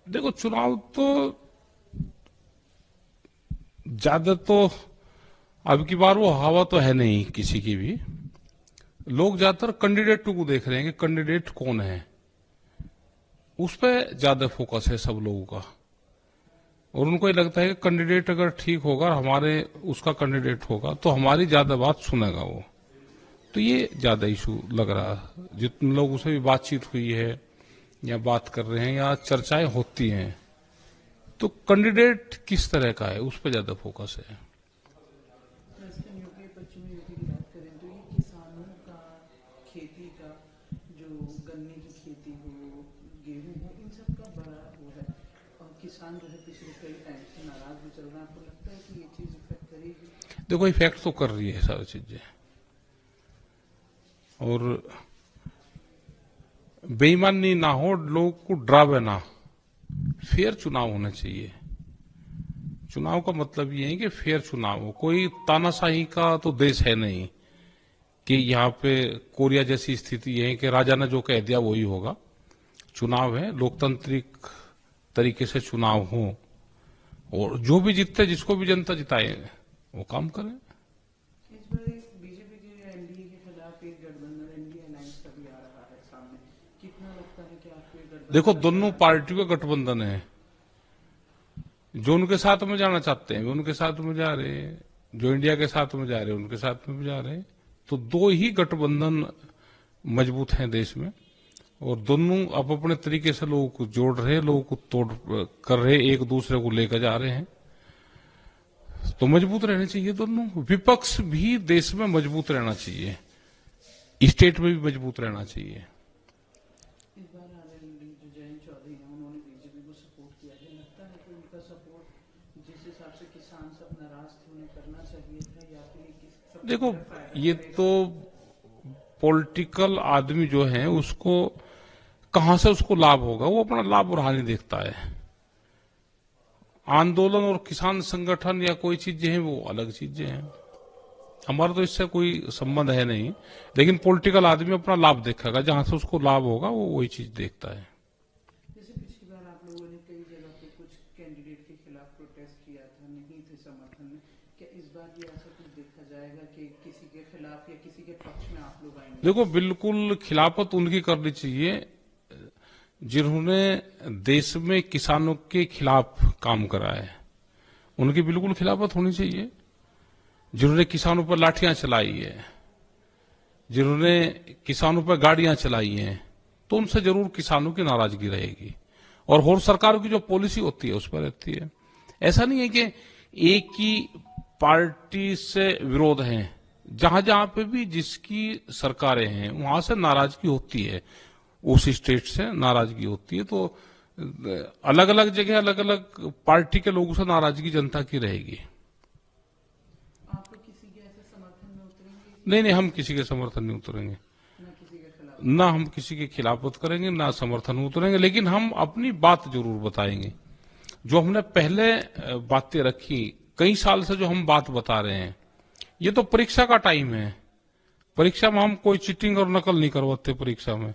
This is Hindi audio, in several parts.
देखो, चुनाव तो ज्यादा तो अब की बार वो हवा तो है नहीं किसी की भी। लोग ज्यादातर कैंडिडेट को देख रहे हैं कि कैंडिडेट कौन है, उस पर ज्यादा फोकस है सब लोगों का। और उनको ये लगता है कि कैंडिडेट अगर ठीक होगा, हमारे उसका कैंडिडेट होगा तो हमारी ज्यादा बात सुनेगा वो। तो ये ज्यादा इशू लग रहा है। जितने लोगों से भी बातचीत हुई है या बात कर रहे हैं या चर्चाएं होती हैं, तो कैंडिडेट किस तरह का है उस पर ज्यादा फोकस है। वेस्टर्न यूपी पश्चिमी यूपी की बात करें तो ये किसानों का खेती का जो गन्ने की खेती हो, गेहूं हो, इन सब का बड़ा वो है। और किसान जो है पिछले कई टाइम से नाराज भी चल रहा है। आपको लगता है कि ये चीज इफेक्ट करेगी? देखो, इफेक्ट तो कर रही है सारी चीजें। और बेईमानी ना हो, लोगों को डरावे ना, फेयर चुनाव होना चाहिए। चुनाव का मतलब ये है कि फेयर चुनाव हो। कोई तानाशाही का तो देश है नहीं कि यहाँ पे कोरिया जैसी स्थिति है कि राजा ने जो कह दिया वही होगा। चुनाव है, लोकतांत्रिक तरीके से चुनाव हो, और जो भी जीतते, जिसको भी जनता जिताए, वो काम करें। इस बार बीजेपी के एनडीए के खिलाफ एक गठबंधन एनडीए अलायंस का भी आ रहा है सामने। कितना लगता है कि आपको ये देखो, गठबंधन दोनों पार्टियों का गठबंधन है। जो उनके साथ में जाना चाहते हैं वो उनके साथ में जा रहे हैं, जो इंडिया के साथ में जा रहे हैं उनके साथ में भी जा रहे हैं। तो दो ही गठबंधन मजबूत हैं देश में, और दोनों अब अपने तरीके से लोगों को जोड़ रहे हैं, लोगों को तोड़ कर रहे हैं, एक दूसरे को लेकर जा रहे हैं। तो मजबूत रहने चाहिए दोनों। विपक्ष भी देश में मजबूत रहना चाहिए, स्टेट में भी मजबूत रहना चाहिए। इस बार आरएलडी जो जयंत चौधरी हैं उन्होंने बीजेपी को सपोर्ट किया है। लगता है कि उनका सपोर्ट जिस हिसाब से किसान सब नाराज थे उन्हें करना चाहिए था, या फिर सब देखो, फायदा ये करेगा? तो पॉलिटिकल आदमी जो है उसको कहां से उसको लाभ होगा, वो अपना लाभ और हानि देखता है। आंदोलन और किसान संगठन या कोई चीजें हैं वो अलग चीजें हैं, हमारा तो इससे कोई संबंध है नहीं। लेकिन पॉलिटिकल आदमी अपना लाभ देखेगा, जहां से उसको लाभ होगा वो वही चीज देखता है। जैसे पिछली बार आप लोगों ने कई जगह पे कुछ कैंडिडेट के खिलाफ प्रोटेस्ट किया था, नहीं थे समर्थन में। क्या इस बार भी ऐसा कुछ देखा जाएगा कि किसी के खिलाफ या किसी के पक्ष में आप लोग आएंगे? देखो, बिल्कुल खिलाफत उनकी करनी चाहिए जिन्होंने देश में किसानों के खिलाफ काम करा है। उनकी बिल्कुल खिलाफत होनी चाहिए। जिन्होंने किसानों पर लाठियां चलाई है, जिन्होंने किसानों पर गाड़ियां चलाई हैं, तो उनसे जरूर किसानों की नाराजगी रहेगी। और सरकारों की जो पॉलिसी होती है उस पर रहती है। ऐसा नहीं है कि एक ही पार्टी से विरोध है। जहां जहां पे भी जिसकी सरकारें हैं वहां से नाराजगी होती है, उस स्टेट से नाराजगी होती है। तो अलग अलग जगह अलग अलग पार्टी के लोगों से नाराजगी जनता की रहेगी। आप लोग किसी के ऐसे समर्थन में उतरेंगे? नहीं नहीं, हम किसी के समर्थन नहीं उतरेंगे। न किसी के खिलाफ? ना हम किसी के खिलाफत करेंगे, ना समर्थन में उतरेंगे। लेकिन हम अपनी बात जरूर बताएंगे। जो हमने पहले बातें रखी, कई साल से जो हम बात बता रहे हैं, ये तो परीक्षा का टाइम है। परीक्षा में हम कोई चीटिंग और नकल नहीं करवाते। परीक्षा में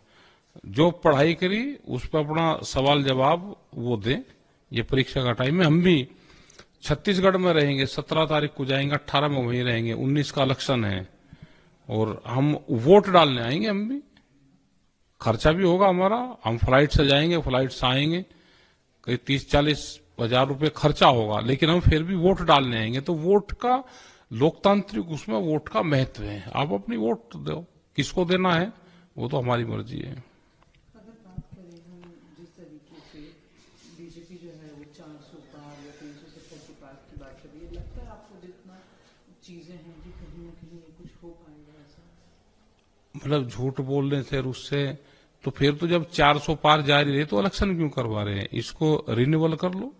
जो पढ़ाई करी उस पर अपना सवाल जवाब वो दें। ये परीक्षा का टाइम है। हम भी छत्तीसगढ़ में रहेंगे, 17 तारीख को जाएंगे, 18 में वहीं रहेंगे, 19 का इलेक्शन है, और हम वोट डालने आएंगे। हम भी, खर्चा भी होगा हमारा, हम फ्लाइट से जाएंगे, फ्लाइट से आएंगे, कई 30-40 हजार रुपए खर्चा होगा, लेकिन हम फिर भी वोट डालने आएंगे। तो वोट का लोकतांत्रिक उसमें वोट का महत्व है। आप अपनी वोट दो, किसको देना है वो तो हमारी मर्जी है। अगर बात करें हम जिस तरीके से बीजेपी जो है वो 400 पार या 370 के पार की बात कर रही है, लगता है आपको जितना चीजें हैं कि कहीं ना कहीं ये कुछ हो पाएगा ऐसा? मतलब झूठ बोलने से और उससे, तो फिर तो जब 400 पार जारी रहे तो इलेक्शन क्यों करवा रहे हैं? इसको रिन्यूअल कर लो।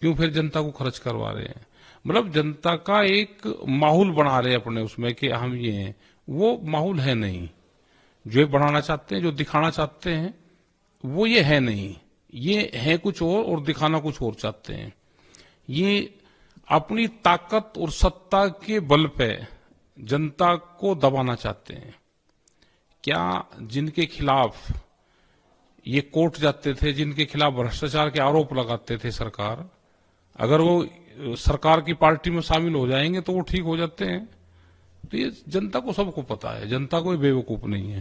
क्यों फिर जनता को खर्च करवा रहे हैं? मतलब जनता का एक माहौल बना रहे हैं अपने उसमें कि हम ये हैं, वो माहौल है नहीं। जो ये बढ़ाना चाहते हैं, जो दिखाना चाहते हैं, वो ये है नहीं। ये है कुछ और दिखाना कुछ और चाहते हैं। ये अपनी ताकत और सत्ता के बल पे जनता को दबाना चाहते हैं। क्या जिनके खिलाफ ये कोर्ट जाते थे, जिनके खिलाफ भ्रष्टाचार के आरोप लगाते थे सरकार, अगर वो सरकार की पार्टी में शामिल हो जाएंगे तो वो ठीक हो जाते हैं। तो ये जनता को सबको पता है, जनता कोई बेवकूफ नहीं है।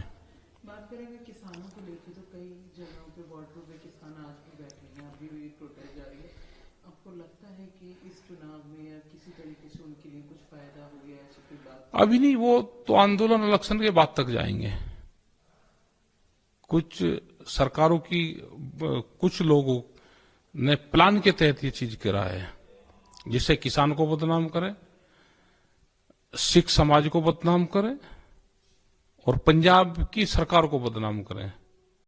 बात करेंगे किसानों को लेकर, तो कई जगहों पे बॉर्डर पे किसान आज भी बैठे हैं, अभी भी प्रोटेस्ट जारी है। आपको लगता है कि इस चुनाव में या किसी तरीके से उनके लिए कुछ फायदा हो गया, ऐसी कोई बात? अभी नहीं, वो तो आंदोलन इलेक्शन के बाद तक जाएंगे। कुछ सरकारों की कुछ लोगों ने प्लान के तहत ये चीज करा है, जिससे किसान को बदनाम करे, सिख समाज को बदनाम करे और पंजाब की सरकार को बदनाम करें।